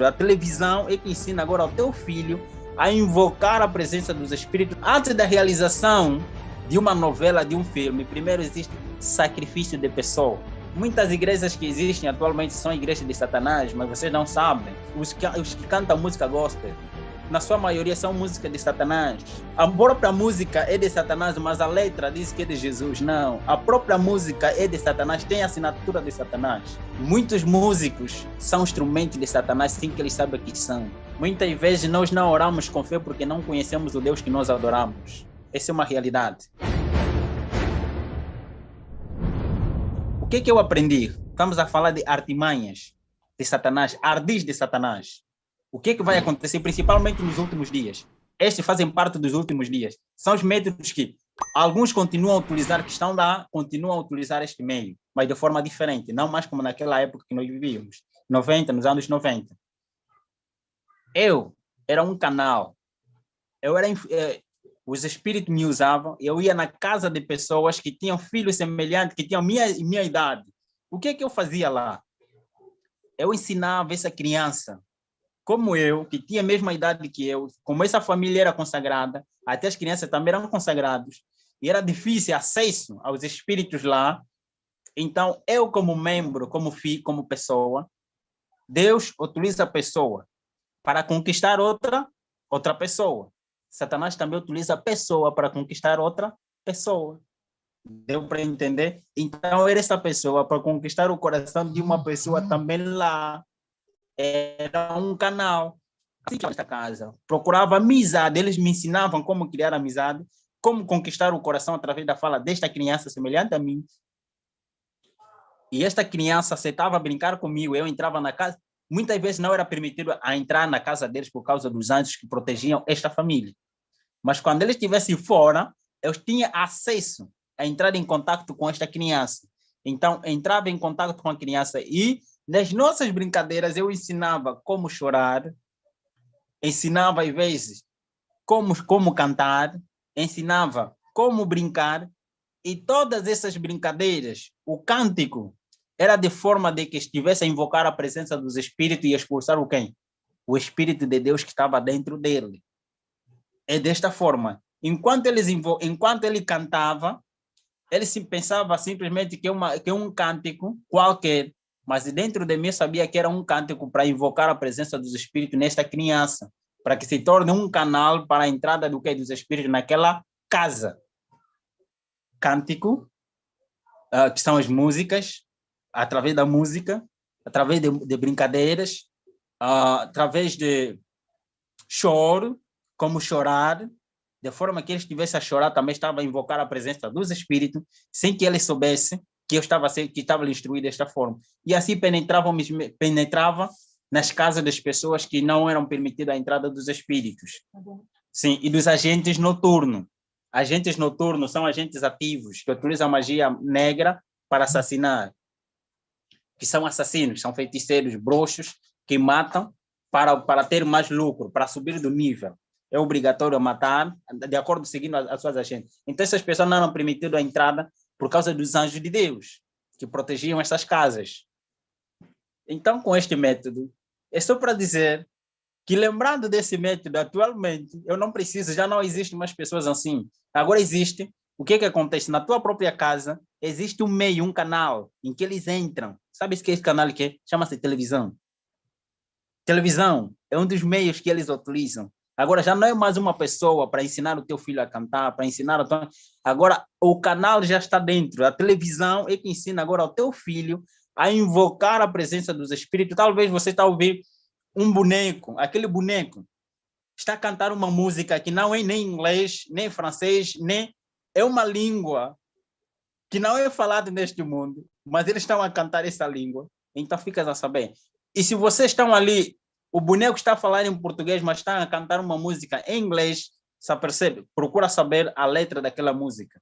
dentro. A televisão é que ensina agora ao teu filho a invocar a presença dos espíritos. Antes da realização de uma novela, de um filme, primeiro existe sacrifício de pessoa. Muitas igrejas que existem atualmente são igrejas de Satanás, mas vocês não sabem. Os que cantam música gospel, na sua maioria são música de Satanás. A própria música é de Satanás, mas a letra diz que é de Jesus. Não, a própria música é de Satanás, tem a assinatura de Satanás. Muitos músicos são instrumentos de Satanás sem que eles saibam que são. Muitas vezes nós não oramos com fé porque não conhecemos o Deus que nós adoramos. Essa é uma realidade. O que eu aprendi? Estamos a falar de artimanhas de Satanás, ardis de Satanás. O que vai acontecer, principalmente nos últimos dias? Estes fazem parte dos últimos dias. São os métodos que alguns continuam a utilizar, que estão lá, continuam a utilizar este meio, mas de forma diferente, não mais como naquela época que nós vivíamos, nos anos 90. Eu era um canal, os espíritos me usavam, eu ia na casa de pessoas que tinham filhos semelhantes, que tinham minha idade. O que eu fazia lá? Eu ensinava essa criança, como eu, que tinha a mesma idade que eu, como essa família era consagrada, até as crianças também eram consagrados, e era difícil acesso aos espíritos lá. Então, eu como membro, como filho, como pessoa, Deus utiliza a pessoa para conquistar outra pessoa. Satanás também utiliza a pessoa para conquistar outra pessoa. Deu para entender? Então, era essa pessoa para conquistar o coração de uma pessoa também lá. Era um canal. Assim que esta casa procurava amizade, eles me ensinavam como criar amizade, como conquistar o coração através da fala desta criança semelhante a mim. E esta criança aceitava brincar comigo, eu entrava na casa. Muitas vezes não era permitido a entrar na casa deles por causa dos anjos que protegiam esta família. Mas quando eles estivessem fora, eu tinha acesso a entrar em contato com esta criança. Então, entrava em contato com a criança e, nas nossas brincadeiras, eu ensinava como chorar, ensinava, às vezes, como cantar, ensinava como brincar, e todas essas brincadeiras, o cântico, era de forma de que estivesse a invocar a presença dos espíritos e expulsar o quem? O Espírito de Deus que estava dentro dele. É desta forma. Enquanto ele cantava, ele pensava simplesmente que é um cântico qualquer, mas dentro de mim eu sabia que era um cântico para invocar a presença dos espíritos nesta criança, para que se torne um canal para a entrada dos espíritos naquela casa. Cântico, que são as músicas, através da música, através de brincadeiras, através de choro, como chorar, de forma que ele estivesse a chorar, também estava a invocar a presença dos espíritos, sem que ele soubesse que eu estava lhe instruído desta forma. E assim penetrava nas casas das pessoas que não eram permitidas a entrada dos espíritos. Sim, e dos agentes noturnos. Agentes noturnos são agentes ativos que utilizam a magia negra para assassinar, que são assassinos, são feiticeiros, bruxos, que matam para ter mais lucro, para subir do nível. É obrigatório matar, de acordo seguindo as suas agentes. Então, essas pessoas não eram permitidas a entrada por causa dos anjos de Deus, que protegiam essas casas. Então, com este método, é só para dizer que, lembrando desse método, atualmente, eu não preciso, já não existem mais pessoas assim. Agora existe, o que acontece? Na tua própria casa, existe um meio, um canal, em que eles entram. Sabe o que é esse canal que é? Chama-se televisão. Televisão é um dos meios que eles utilizam. Agora já não é mais uma pessoa para ensinar o teu filho a cantar, para ensinar o teu... Agora o canal já está dentro. A televisão é que ensina agora ao teu filho a invocar a presença dos espíritos. Talvez você está a ouvir um boneco, aquele boneco está a cantar uma música que não é nem inglês, nem francês, nem... É uma língua que não é falada neste mundo, mas eles estão a cantar essa língua. Então ficas a saber. E se vocês estão ali, o boneco está a falar em português, mas está a cantar uma música em inglês, só percebe? Procura saber a letra daquela música.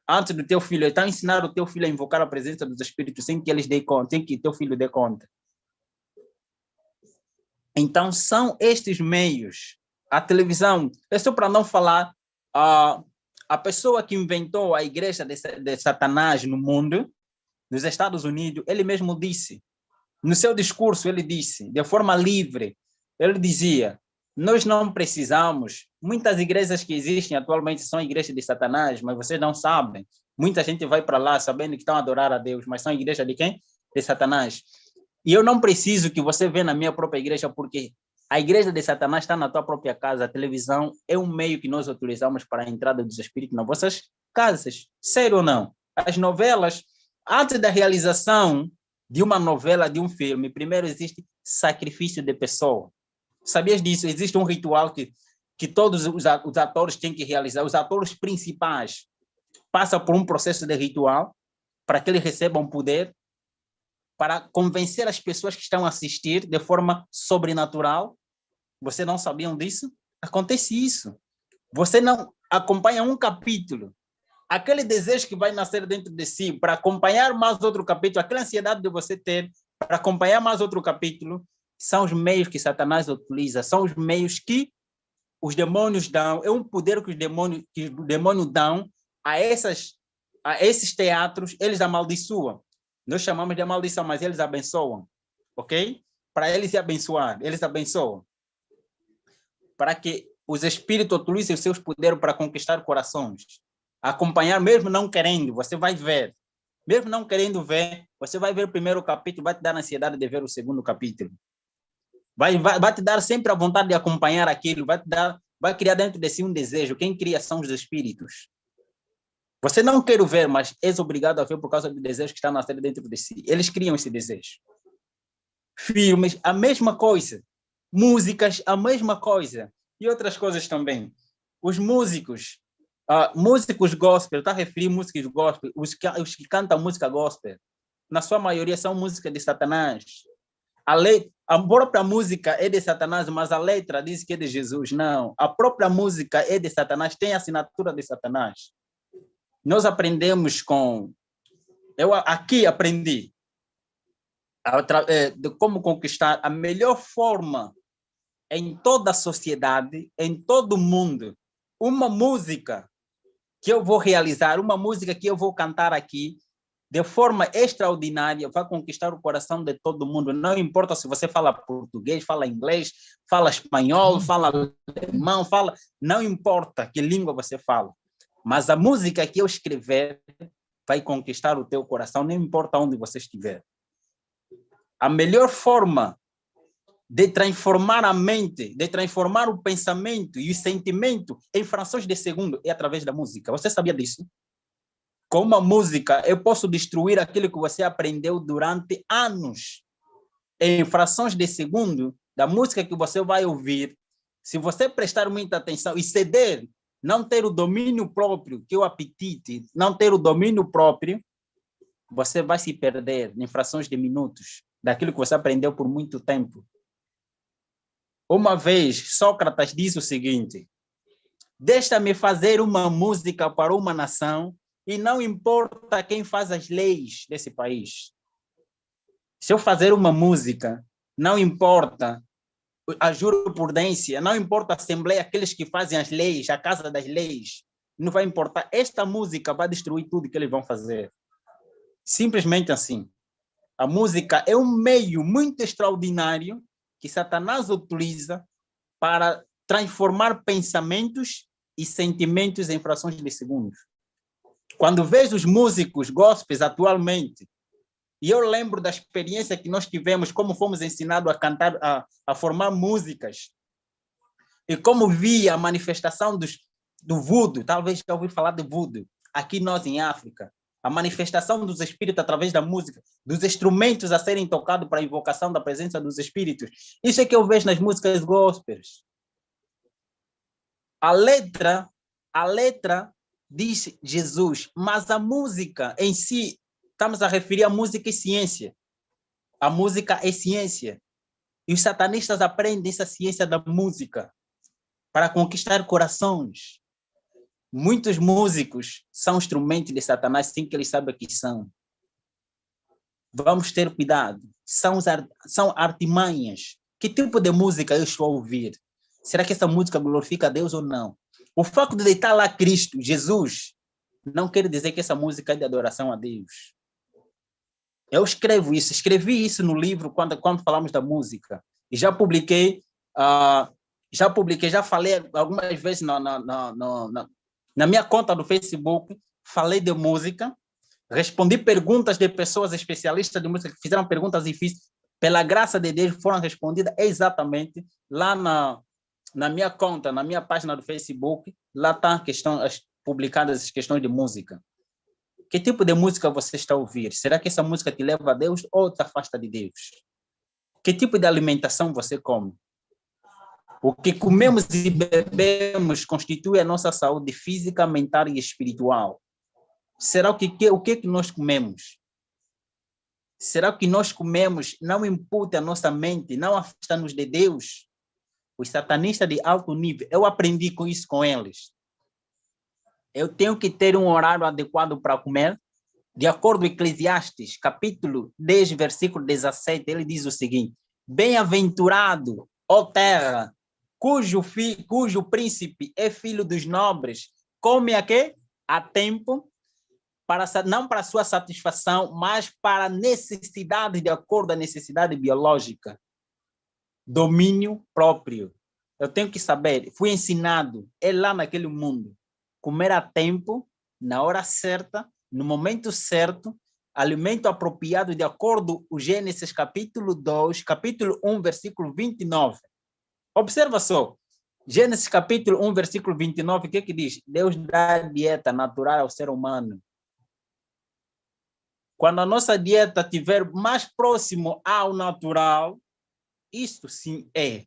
Antes do teu filho, está a ensinar o teu filho a invocar a presença dos espíritos sem que eles dê conta, sem que teu filho dê conta. Então, são estes meios. A televisão, é só para não falar, a pessoa que inventou a igreja de Satanás no mundo, nos Estados Unidos, ele mesmo disse, No seu discurso, ele disse, de forma livre, ele dizia, nós não precisamos, muitas igrejas que existem atualmente são igrejas de Satanás, mas vocês não sabem. Muita gente vai para lá sabendo que estão a adorar a Deus, mas são igrejas de quem? De Satanás. E eu não preciso que você veja na minha própria igreja, porque a igreja de Satanás está na tua própria casa. A televisão é um meio que nós utilizamos para a entrada dos espíritos nas vossas casas. Sério ou não? As novelas, antes da realização de uma novela, de um filme, primeiro existe sacrifício de pessoa. Sabias disso? Existe um ritual que todos os atores têm que realizar. Os atores principais passam por um processo de ritual para que eles recebam poder, para convencer as pessoas que estão a assistir de forma sobrenatural. Você não sabiam disso? Acontece isso. Você não acompanha um capítulo, aquele desejo que vai nascer dentro de si para acompanhar mais outro capítulo, aquela ansiedade de você ter para acompanhar mais outro capítulo, são os meios que Satanás utiliza, são os meios que os demônios dão, é um poder que os demônios dão a esses teatros, eles amaldiçoam. Nós chamamos de maldição, mas eles abençoam, ok? Para eles se abençoar, eles abençoam. Para que os espíritos utilizem os seus poderes para conquistar corações. Acompanhar, mesmo não querendo, você vai ver. Mesmo não querendo ver, você vai ver o primeiro capítulo, vai te dar ansiedade de ver o segundo capítulo. Vai te dar sempre a vontade de acompanhar aquilo, vai criar dentro de si um desejo. Quem cria são os espíritos. Você não quer ver, mas és obrigado a ver por causa do desejo que está nascendo dentro de si. Eles criam esse desejo. Filmes, a mesma coisa. Músicas, a mesma coisa. E outras coisas também. Os músicos, músicos gospel, está a referir músicos gospel, os que cantam música gospel, na sua maioria são músicas de Satanás. A própria música é de Satanás, mas a letra diz que é de Jesus. Não, a própria música é de Satanás, tem a assinatura de Satanás. Nós aprendemos eu aqui aprendi de como conquistar a melhor forma em toda a sociedade, em todo o mundo. Uma música que eu vou realizar, uma música que eu vou cantar aqui, de forma extraordinária, vai conquistar o coração de todo mundo. Não importa se você fala português, fala inglês, fala espanhol, fala alemão, não importa que língua você fala. Mas a música que eu escrever vai conquistar o teu coração, não importa onde você estiver. A melhor forma de transformar a mente, de transformar o pensamento e o sentimento em frações de segundo é através da música. Você sabia disso? Com uma música, eu posso destruir aquilo que você aprendeu durante anos. Em frações de segundo, da música que você vai ouvir, se você prestar muita atenção e ceder, não ter o domínio próprio, que é o apetite, não ter o domínio próprio, você vai se perder em frações de minutos daquilo que você aprendeu por muito tempo. Uma vez, Sócrates disse o seguinte: deixa-me fazer uma música para uma nação e não importa quem faz as leis desse país. Se eu fazer uma música, não importa a jurisprudência, não importa a Assembleia, aqueles que fazem as leis, a Casa das Leis, não vai importar. Esta música vai destruir tudo que eles vão fazer. Simplesmente assim. A música é um meio muito extraordinário que Satanás utiliza para transformar pensamentos e sentimentos em frações de segundos. Quando vejo os músicos gospels atualmente, e eu lembro da experiência que nós tivemos, como fomos ensinados a cantar, a formar músicas, e como vi a manifestação do voodoo, talvez já ouvi falar de voodoo, aqui nós em África, a manifestação dos espíritos através da música, dos instrumentos a serem tocados para a invocação da presença dos espíritos. Isso é que eu vejo nas músicas gospels. A letra diz Jesus, mas a música em si, estamos a referir a música e ciência. A música é ciência. E os satanistas aprendem essa ciência da música para conquistar corações. Muitos músicos são instrumentos de Satanás sem que eles saibam que são. Vamos ter cuidado. São artimanhas. Que tipo de música eu estou a ouvir? Será que essa música glorifica a Deus ou não? O fato de deitar lá Cristo, Jesus, não quer dizer que essa música é de adoração a Deus. Eu escrevi isso no livro quando falamos da música. E já publiquei, já falei algumas vezes na minha conta do Facebook, falei de música, respondi perguntas de pessoas especialistas de música que fizeram perguntas difíceis. Pela graça de Deus, foram respondidas exatamente lá na minha conta, na minha página do Facebook. Lá estão publicadas as questões de música. Que tipo de música você está a ouvir? Será que essa música te leva a Deus ou te afasta de Deus? Que tipo de alimentação você come? O que comemos e bebemos constitui a nossa saúde física, mental e espiritual. Será o que nós comemos? Será que nós comemos não imputa a nossa mente, não afasta-nos de Deus? Os satanistas de alto nível, eu aprendi com isso com eles. Eu tenho que ter um horário adequado para comer. De acordo com Eclesiastes, capítulo 10, versículo 17, ele diz o seguinte: bem-aventurado, ó terra, cujo príncipe é filho dos nobres, come a quê? A tempo, não para sua satisfação, mas para necessidade, de acordo com a necessidade biológica. Domínio próprio. Eu tenho que saber, fui ensinado, é lá naquele mundo, comer a tempo, na hora certa, no momento certo, alimento apropriado de acordo com Gênesis capítulo 2, capítulo 1, versículo 29. Observa só, Gênesis capítulo 1, versículo 29, o que diz? Deus dá dieta natural ao ser humano. Quando a nossa dieta estiver mais próximo ao natural, isto sim é.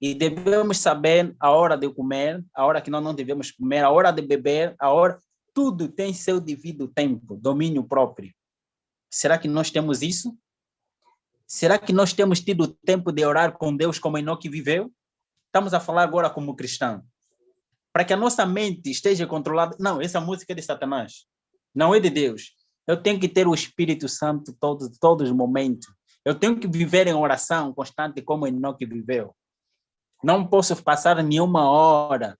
E devemos saber a hora de comer, a hora que nós não devemos comer, a hora de beber, a hora... Tudo tem seu devido tempo, domínio próprio. Será que nós temos isso? Será que nós temos tido tempo de orar com Deus como Enoque viveu? Estamos a falar agora como cristão. Para que a nossa mente esteja controlada. Não, essa música é de Satanás. Não é de Deus. Eu tenho que ter o Espírito Santo todos os momentos. Eu tenho que viver em oração constante como Enoque viveu. Não posso passar nenhuma hora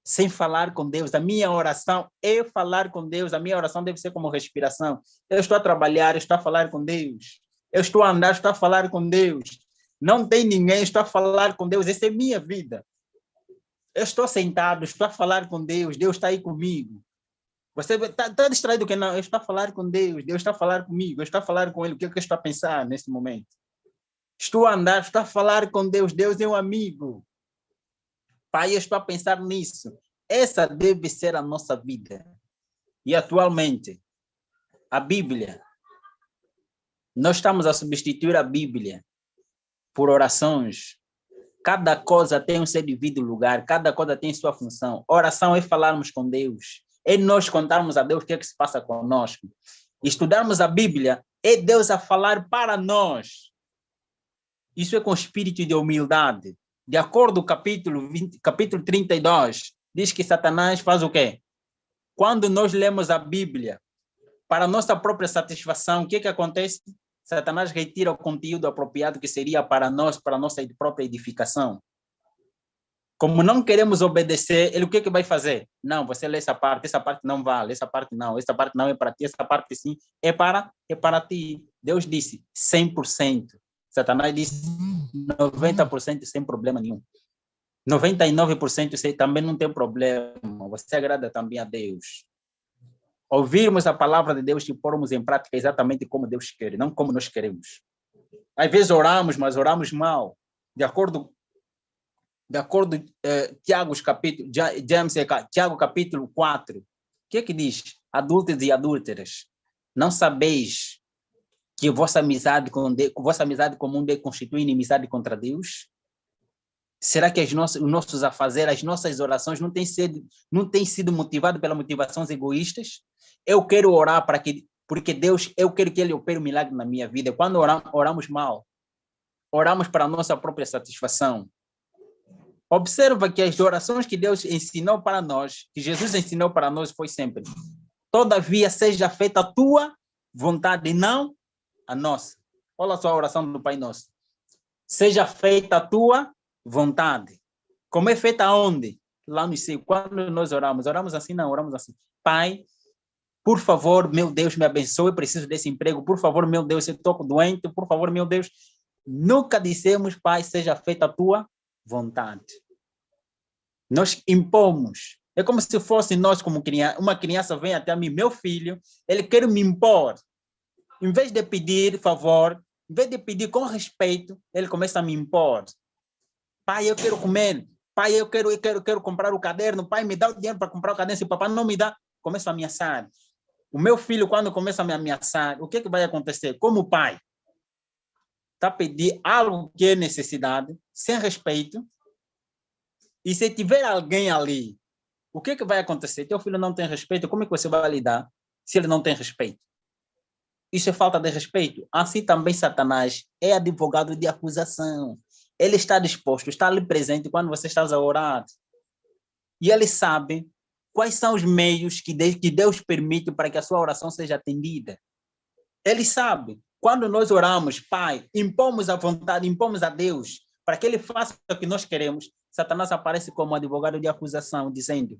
sem falar com Deus. A minha oração é falar com Deus. A minha oração deve ser como respiração. Eu estou a trabalhar, eu estou a falar com Deus. Eu estou a andar, estou a falar com Deus. Não tem ninguém, estou a falar com Deus. Essa é minha vida. Eu estou sentado, estou a falar com Deus. Deus está aí comigo. Você está distraído que não? Eu estou a falar com Deus. Deus está a falar comigo. Eu estou a falar com Ele. O que é que eu estou a pensar nesse momento? Estou a andar, estou a falar com Deus. Deus é um amigo. Pai, eu estou a pensar nisso. Essa deve ser a nossa vida. E atualmente, a Bíblia, nós estamos a substituir a Bíblia por orações. Cada coisa tem o seu devido lugar, cada coisa tem sua função. Oração é falarmos com Deus, é nós contarmos a Deus o que é que se passa conosco. Estudarmos a Bíblia é Deus a falar para nós. Isso é com espírito de humildade. De acordo com o capítulo 32, diz que Satanás faz o quê? Quando nós lemos a Bíblia para nossa própria satisfação, o que acontece? Satanás retira o conteúdo apropriado que seria para nós, para a nossa própria edificação. Como não queremos obedecer, ele o que vai fazer? Não, você lê essa parte não vale, essa parte não é para ti, essa parte sim é para ti. Deus disse 100%. Satanás disse 90% sem problema nenhum. 99% também não tem problema. Você agrada também a Deus. Ouvirmos a palavra de Deus e pormos em prática exatamente como Deus quer, não como nós queremos. Às vezes oramos, mas oramos mal. De acordo Tiago capítulo 4, o que diz? Adúlteros e adúlteras, não sabeis que vossa amizade comum constitui inimizade contra Deus? Será que os nossos afazeres, as nossas orações não têm sido motivadas pelas motivações egoístas? Eu quero orar porque Deus, eu quero que Ele opere um milagre na minha vida. Quando oramos mal, oramos para a nossa própria satisfação. Observa que as orações que Deus ensinou para nós, que Jesus ensinou para nós, foi sempre: todavia seja feita a tua vontade, e não a nossa. Olha só a oração do Pai Nosso. Seja feita a tua vontade. Como é feita onde? Lá no céu. Quando nós oramos assim, não, oramos assim: Pai, Por favor, meu Deus, me abençoe, preciso desse emprego. Por favor, meu Deus, eu estou doente. Por favor, meu Deus. Nunca dissemos, Pai, seja feita a tua vontade. Nós impomos. É como se fosse nós, como criança. Uma criança vem até mim, meu filho, ele quer me impor. Em vez de pedir favor, em vez de pedir com respeito, ele começa a me impor. Pai, eu quero comer. Pai, eu quero comprar o caderno. Pai, me dá o dinheiro para comprar o caderno. Se o papai não me dá, começa a ameaçar. O meu filho, quando começa a me ameaçar, o que vai acontecer? Como pai, está a pedir algo que é necessidade, sem respeito, e se tiver alguém ali, o que vai acontecer? Teu filho não tem respeito, como é que você vai lidar se ele não tem respeito? Isso é falta de respeito. Assim também Satanás é advogado de acusação. Ele está disposto, está ali presente quando você está a orar. E ele sabe quais são os meios que Deus permite para que a sua oração seja atendida. Ele sabe. Quando nós oramos, Pai, impomos a vontade, impomos a Deus para que Ele faça o que nós queremos, Satanás aparece como advogado de acusação, dizendo: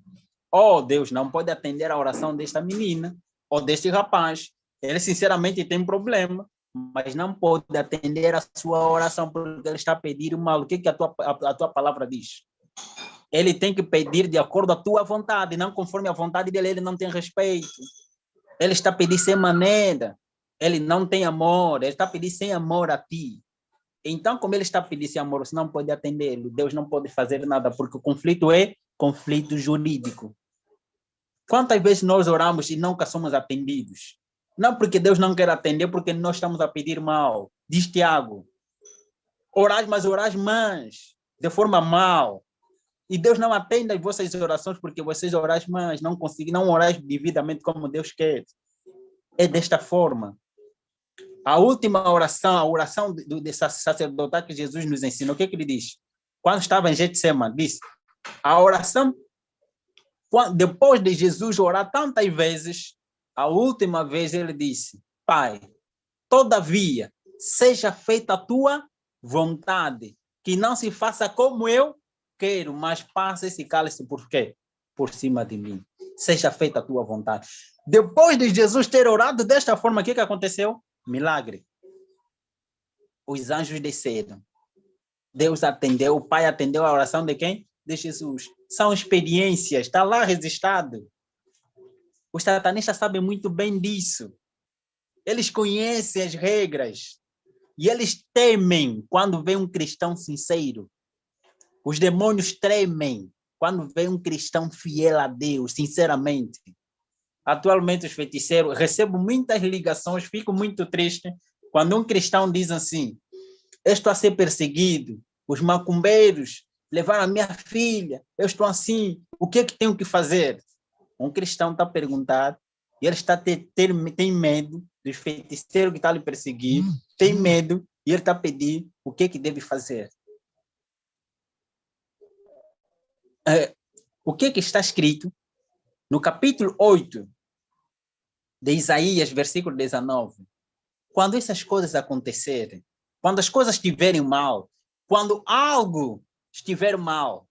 oh, Deus não pode atender a oração desta menina ou deste rapaz. Ele, sinceramente, tem problema, mas não pode atender a sua oração porque ele está pedindo mal. O que a tua palavra diz? Ele tem que pedir de acordo com a tua vontade, não conforme a vontade dele. Ele não tem respeito. Ele está pedindo sem maneira. Ele não tem amor. Ele está pedindo sem amor a ti. Então, como ele está pedindo sem amor, você não pode atendê-lo. Deus não pode fazer nada, porque o conflito é conflito jurídico. Quantas vezes nós oramos e nunca somos atendidos? Não porque Deus não quer atender, porque nós estamos a pedir mal. Diz Tiago: orais, mas orais mais, de forma mal. E Deus não atende as vossas orações porque vocês orais mais, não conseguem, não orais devidamente como Deus quer. É desta forma. A última oração, a oração do sacerdote que Jesus nos ensinou, o que ele diz? Quando estava em Getsemane, disse, a oração, depois de Jesus orar tantas vezes, a última vez ele disse: Pai, todavia, seja feita a tua vontade, que não se faça como eu quero, mas passa esse cálice por quê? Por cima de mim. Seja feita a tua vontade. Depois de Jesus ter orado desta forma, o que aconteceu? Milagre. Os anjos desceram. Deus atendeu, o Pai atendeu a oração de quem? De Jesus. São experiências, está lá registrado. Os satanistas sabem muito bem disso. Eles conhecem as regras. E eles temem quando vê um cristão sincero. Os demônios tremem quando vê um cristão fiel a Deus, sinceramente. Atualmente, os feiticeiros, recebo muitas ligações, fico muito triste quando um cristão diz assim: eu estou a ser perseguido, os macumbeiros levaram a minha filha, eu estou assim, o que é que tenho que fazer? Um cristão está a perguntar e ele tem medo dos feiticeiros que estão a lhe perseguir, tem medo e ele está a pedir o que é que deve fazer. O que é que está escrito no capítulo 8 de Isaías, versículo 19? Quando essas coisas acontecerem, quando as coisas estiverem mal, quando algo estiver mal,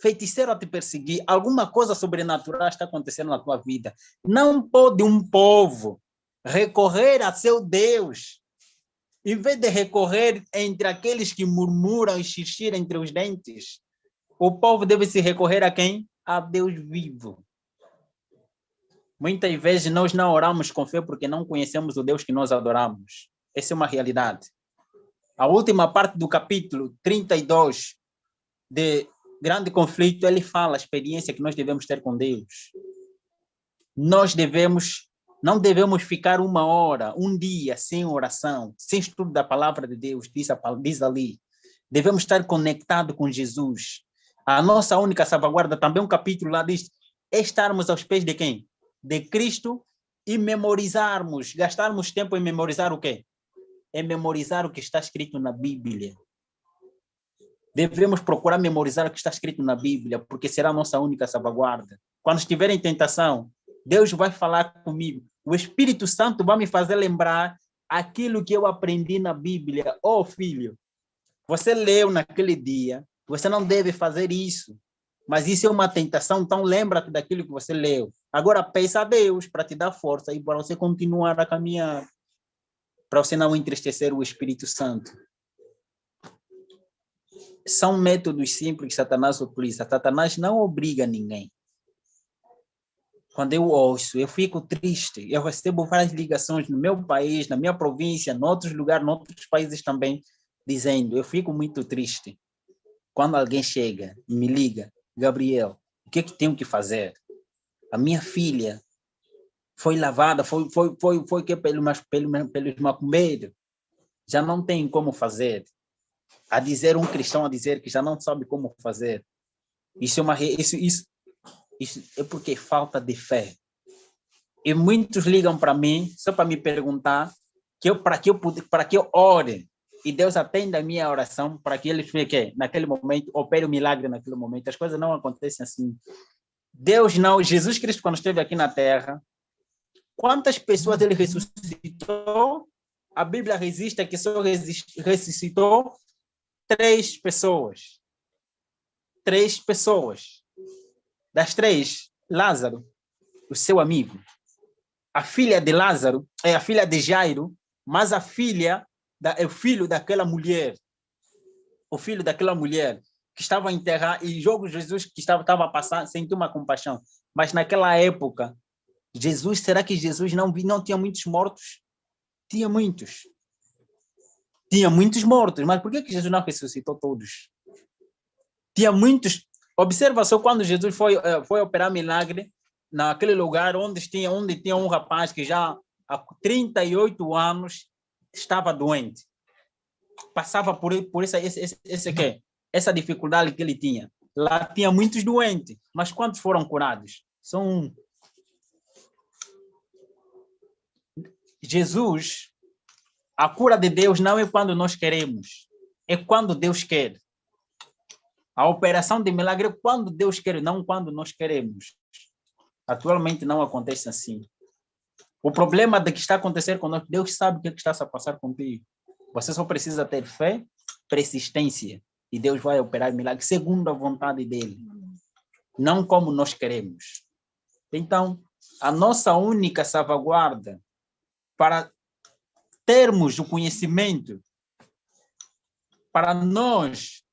feiticeiro a te perseguir, alguma coisa sobrenatural está acontecendo na tua vida, não pode um povo recorrer a seu Deus, em vez de recorrer entre aqueles que murmuram e xixiram entre os dentes. O povo deve se recorrer a quem? A Deus vivo. Muitas vezes nós não oramos com fé porque não conhecemos o Deus que nós adoramos. Essa é uma realidade. A última parte do capítulo 32 de Grande Conflito, ele fala a experiência que nós devemos ter com Deus. Não devemos ficar uma hora, um dia sem oração, sem estudo da palavra de Deus, diz ali. Devemos estar conectados com Jesus. A nossa única salvaguarda, também um capítulo lá diz, é estarmos aos pés de quem? De Cristo e memorizarmos, gastarmos tempo em memorizar o quê? É memorizar o que está escrito na Bíblia. Devemos procurar memorizar o que está escrito na Bíblia, porque será a nossa única salvaguarda. Quando estiver em tentação, Deus vai falar comigo. O Espírito Santo vai me fazer lembrar aquilo que eu aprendi na Bíblia. Oh, filho, você leu naquele dia, você não deve fazer isso. Mas isso é uma tentação, então lembra-te daquilo que você leu. Agora peça a Deus para te dar força e para você continuar a caminhar, para você não entristecer o Espírito Santo. São métodos simples que Satanás utiliza. Satanás não obriga ninguém. Quando eu ouço, eu fico triste. Eu recebo várias ligações no meu país, na minha província, em outros lugares, em outros países também, dizendo, eu fico muito triste. Quando alguém chega e me liga, Gabriel, o que é que tenho que fazer? A minha filha foi lavada, foi que pelos macumbeiros. Já não tem como fazer. A dizer um cristão a dizer que já não sabe como fazer. Isso é porque falta de fé. E muitos ligam para mim só para me perguntar para que eu ore. E Deus atenda a minha oração para que eles fiquem naquele momento, opere o milagre naquele momento. As coisas não acontecem assim. Jesus Cristo, quando esteve aqui na Terra, quantas pessoas ele ressuscitou? A Bíblia registra que só ressuscitou 3 pessoas. 3 pessoas. Das 3, Lázaro, o seu amigo. A filha de Lázaro é a filha de Jairo, mas é o filho daquela mulher. O filho daquela mulher que estava enterrada, e Jesus que estava passando, sentiu uma compaixão. Mas naquela época, será que Jesus não tinha muitos mortos? Tinha muitos. Tinha muitos mortos, mas por que Jesus não ressuscitou todos? Tinha muitos. Observa só quando Jesus foi operar milagre, naquele lugar onde tinha um rapaz que já há 38 anos estava doente. Passava por essa dificuldade que ele tinha. Lá tinha muitos doentes, mas quantos foram curados? Jesus, a cura de Deus não é quando nós queremos, é quando Deus quer. A operação de milagre é quando Deus quer, não quando nós queremos. Atualmente não acontece assim. O problema de que está acontecendo conosco, Deus sabe o que está a passar contigo. Você só precisa ter fé, persistência, e Deus vai operar milagre segundo a vontade dele, não como nós queremos. Então, a nossa única salvaguarda para termos o conhecimento, para nós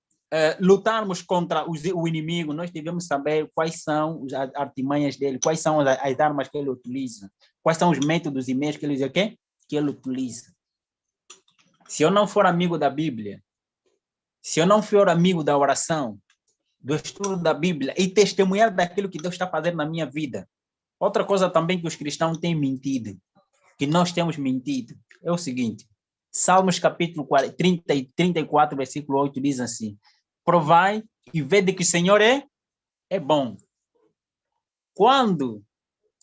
lutarmos contra o inimigo, nós devemos saber quais são as artimanhas dele, quais são as armas que ele utiliza, quais são os métodos e meios que ele utiliza. Se eu não for amigo da Bíblia, se eu não for amigo da oração, do estudo da Bíblia e testemunhar daquilo que Deus está fazendo na minha vida, outra coisa também que os cristãos têm mentido, que nós temos mentido, é o seguinte: Salmos capítulo 34, versículo 8 diz assim: provai e vede que o Senhor é bom. Quando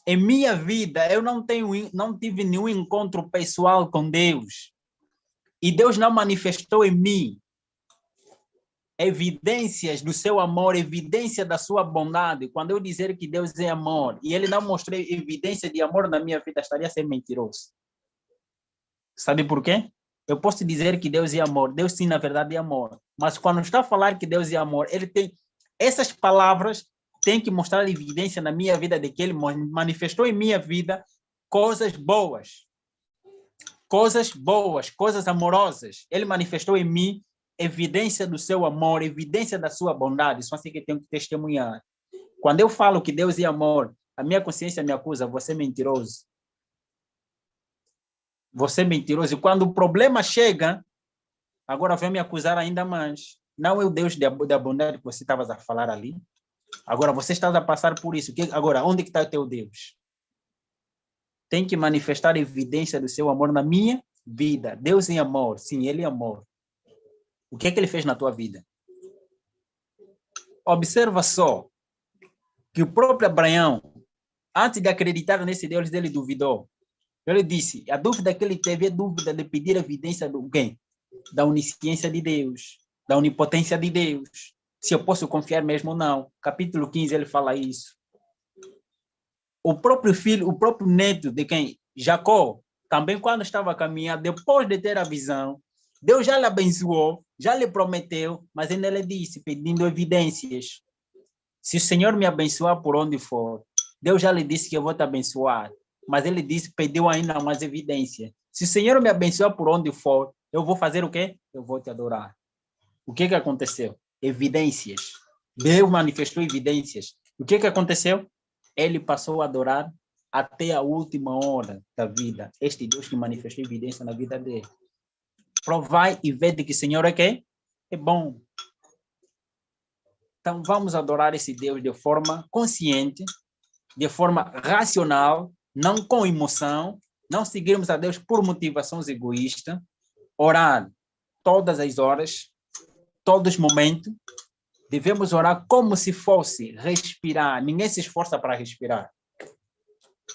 em minha vida eu não tive nenhum encontro pessoal com Deus e Deus não manifestou em mim evidências do seu amor, evidência da sua bondade, quando eu dizer que Deus é amor e ele não mostrou evidência de amor na minha vida, estaria sendo mentiroso. Sabe por quê? Eu posso dizer que Deus é amor. Deus, sim, na verdade, é amor. Mas quando está a falar que Deus é amor, ele tem essas palavras, tem que mostrar evidência na minha vida de que ele manifestou em minha vida coisas boas. Coisas boas, coisas amorosas. Ele manifestou em mim evidência do seu amor, evidência da sua bondade. Só assim que eu tenho que testemunhar. Quando eu falo que Deus é amor, a minha consciência me acusa, você é mentiroso. Você é mentiroso. E quando o problema chega, agora vem me acusar ainda mais. Não é o Deus da bondade que você estava a falar ali. Agora você está a passar por isso. Agora, onde está o teu Deus? Tem que manifestar evidência do seu amor na minha vida. Deus é amor. Sim, ele é amor. O que é que ele fez na tua vida? Observa só que o próprio Abraão, antes de acreditar nesse Deus, ele duvidou. Ele disse, a dúvida que ele teve é a dúvida de pedir evidência do quê? Da onisciência de Deus, da onipotência de Deus. Se eu posso confiar mesmo ou não. Capítulo 15, ele fala isso. O próprio filho, o próprio neto de quem? Jacó, também quando estava a caminhar, depois de ter a visão, Deus já lhe abençoou, já lhe prometeu, mas ainda ele disse, pedindo evidências. Se o Senhor me abençoar por onde for, Deus já lhe disse que eu vou te abençoar, mas ele disse, pediu ainda mais evidência. Se o Senhor me abençoar por onde for, eu vou fazer o quê? Eu vou te adorar. O que aconteceu? Evidências. Deus manifestou evidências. O que aconteceu? Ele passou a adorar até a última hora da vida. Este Deus que manifestou evidência na vida dele. Provai e vede que o Senhor é quê? É bom. Então, vamos adorar esse Deus de forma consciente, de forma racional, não com emoção, não seguirmos a Deus por motivações egoístas, orar todas as horas, todos os momentos, devemos orar como se fosse respirar. Ninguém se esforça para respirar.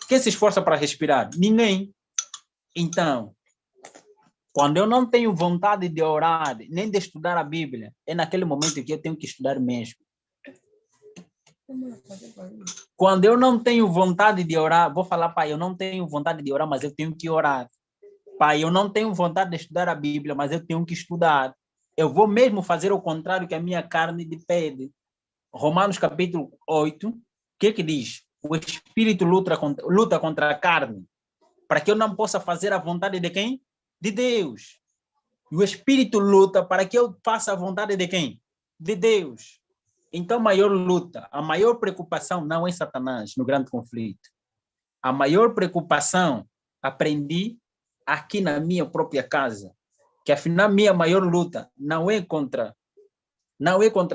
Quem se esforça para respirar? Ninguém. Então, quando eu não tenho vontade de orar, nem de estudar a Bíblia, é naquele momento que eu tenho que estudar mesmo. Quando eu não tenho vontade de orar, vou falar, pai, eu não tenho vontade de orar, mas eu tenho que orar. Pai, eu não tenho vontade de estudar a Bíblia, mas eu tenho que estudar. Eu vou mesmo fazer o contrário que a minha carne me pede. Romanos capítulo 8, o que diz? O Espírito luta contra a carne, para que eu não possa fazer a vontade de quem? De Deus. E o Espírito luta para que eu faça a vontade de quem? De Deus. Então, a maior luta, a maior preocupação não é Satanás no grande conflito. A maior preocupação aprendi aqui na minha própria casa, que afinal minha maior luta não é contra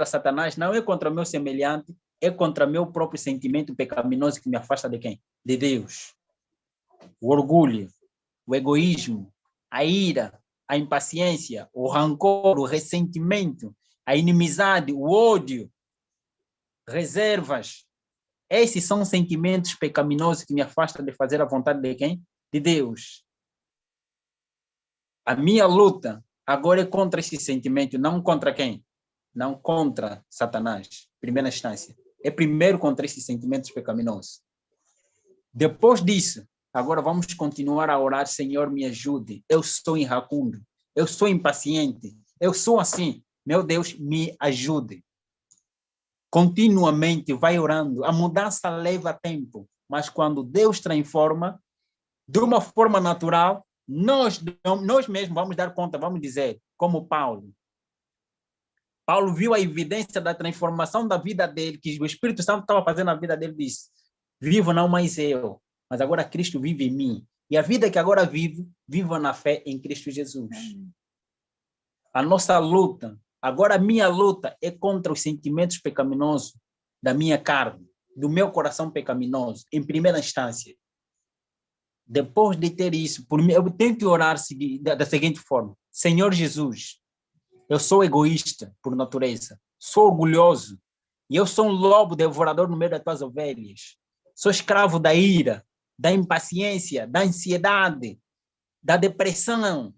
Satanás, não é contra meu semelhante, é contra meu próprio sentimento pecaminoso que me afasta de quem? De Deus. O orgulho, o egoísmo, a ira, a impaciência, o rancor, o ressentimento, a inimizade, o ódio, reservas. Esses são sentimentos pecaminosos que me afastam de fazer a vontade de quem? De Deus. A minha luta agora é contra esse sentimento, não contra quem? Não contra Satanás, primeira instância. É primeiro contra esses sentimentos pecaminosos. Depois disso, agora vamos continuar a orar, Senhor, me ajude. Eu sou iracundo, eu sou impaciente, eu sou assim. Meu Deus, me ajude. Continuamente vai orando. A mudança leva tempo, mas quando Deus transforma, de uma forma natural, nós mesmos vamos dar conta, vamos dizer, como Paulo. Paulo viu a evidência da transformação da vida dele, que o Espírito Santo estava fazendo na vida dele, disse, vivo não mais eu, mas agora Cristo vive em mim. E a vida que agora vivo, vivo na fé em Cristo Jesus. A nossa luta, agora a minha luta é contra os sentimentos pecaminosos da minha carne, do meu coração pecaminoso, em primeira instância. Depois de ter isso, por mim, eu tenho que orar da seguinte forma: Senhor Jesus, eu sou egoísta por natureza, sou orgulhoso, e eu sou um lobo devorador no meio das tuas ovelhas. Sou escravo da ira, da impaciência, da ansiedade, da depressão.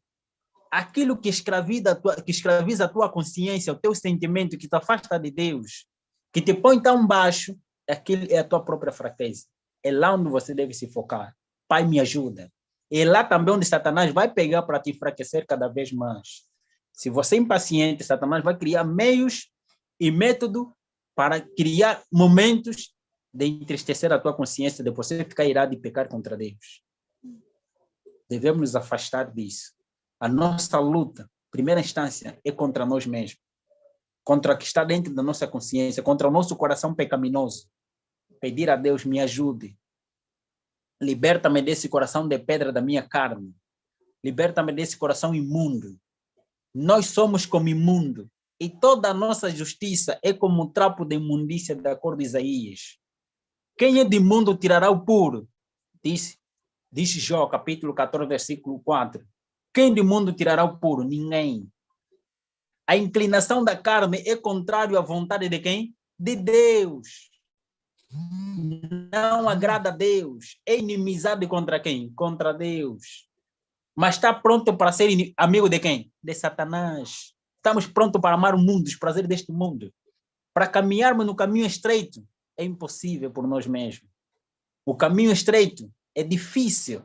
Aquilo que escraviza a tua consciência, o teu sentimento, que te afasta de Deus, que te põe tão baixo, aquilo é a tua própria fraqueza. É lá onde você deve se focar. Pai, me ajuda. É lá também onde Satanás vai pegar para te enfraquecer cada vez mais. Se você é impaciente, Satanás vai criar meios e método para criar momentos de entristecer a tua consciência, de você ficar irado e pecar contra Deus. Devemos nos afastar disso. A nossa luta, primeira instância, é contra nós mesmos, contra o que está dentro da nossa consciência, contra o nosso coração pecaminoso. Pedir a Deus, me ajude. Liberta-me desse coração de pedra da minha carne. Liberta-me desse coração imundo. Nós somos como imundo, e toda a nossa justiça é como um trapo de imundícia, de acordo com Isaías. Quem é de imundo tirará o puro? Diz Jó, capítulo 14, versículo 4. Quem do mundo tirará o puro? Ninguém. A inclinação da carne é contrário à vontade de quem? De Deus. Não agrada a Deus. É inimizade contra quem? Contra Deus. Mas está pronto para ser amigo de quem? De Satanás. Estamos prontos para amar o mundo, os prazeres deste mundo. Para caminharmos no caminho estreito, é impossível por nós mesmos. O caminho estreito é difícil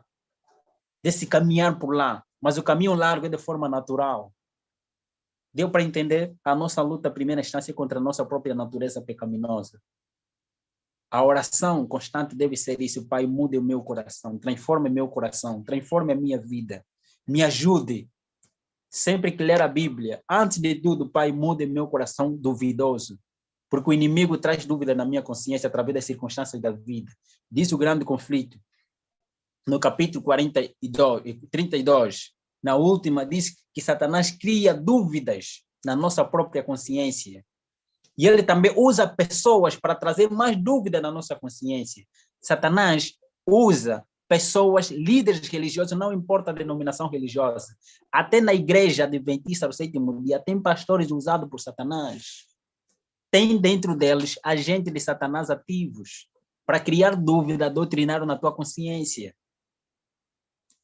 de se caminhar por lá, mas o caminho largo é de forma natural. Deu para entender? A nossa luta, primeira instância, é contra a nossa própria natureza pecaminosa. A oração constante deve ser isso. Pai, mude o meu coração, transforme meu coração, transforme a minha vida, me ajude. Sempre que ler a Bíblia, antes de tudo, Pai, mude meu coração duvidoso, porque o inimigo traz dúvida na minha consciência através das circunstâncias da vida. Diz o grande conflito. No capítulo 32, na última, diz que Satanás cria dúvidas na nossa própria consciência. E ele também usa pessoas para trazer mais dúvida na nossa consciência. Satanás usa pessoas, líderes religiosos, não importa a denominação religiosa. Até na igreja adventista do sétimo dia, tem pastores usados por Satanás. Tem dentro deles agentes de Satanás ativos para criar dúvida doutrinária na tua consciência.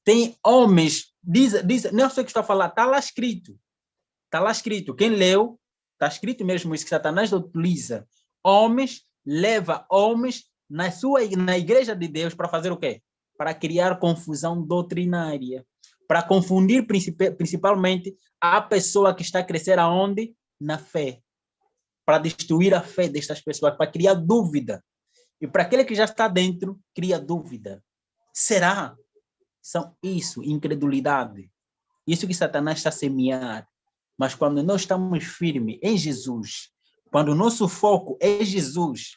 Tem homens, não sei o que estou a falar, está lá escrito. Está lá escrito. Quem leu, está escrito mesmo isso, que Satanás utiliza homens, leva homens na igreja de Deus para fazer o quê? Para criar confusão doutrinária, para confundir principalmente a pessoa que está a crescer aonde? Na fé, para destruir a fé destas pessoas, para criar dúvida. E para aquele que já está dentro, cria dúvida. Será? São isso, incredulidade. Isso que Satanás está a semear. Mas quando nós estamos firmes em Jesus, quando o nosso foco é Jesus,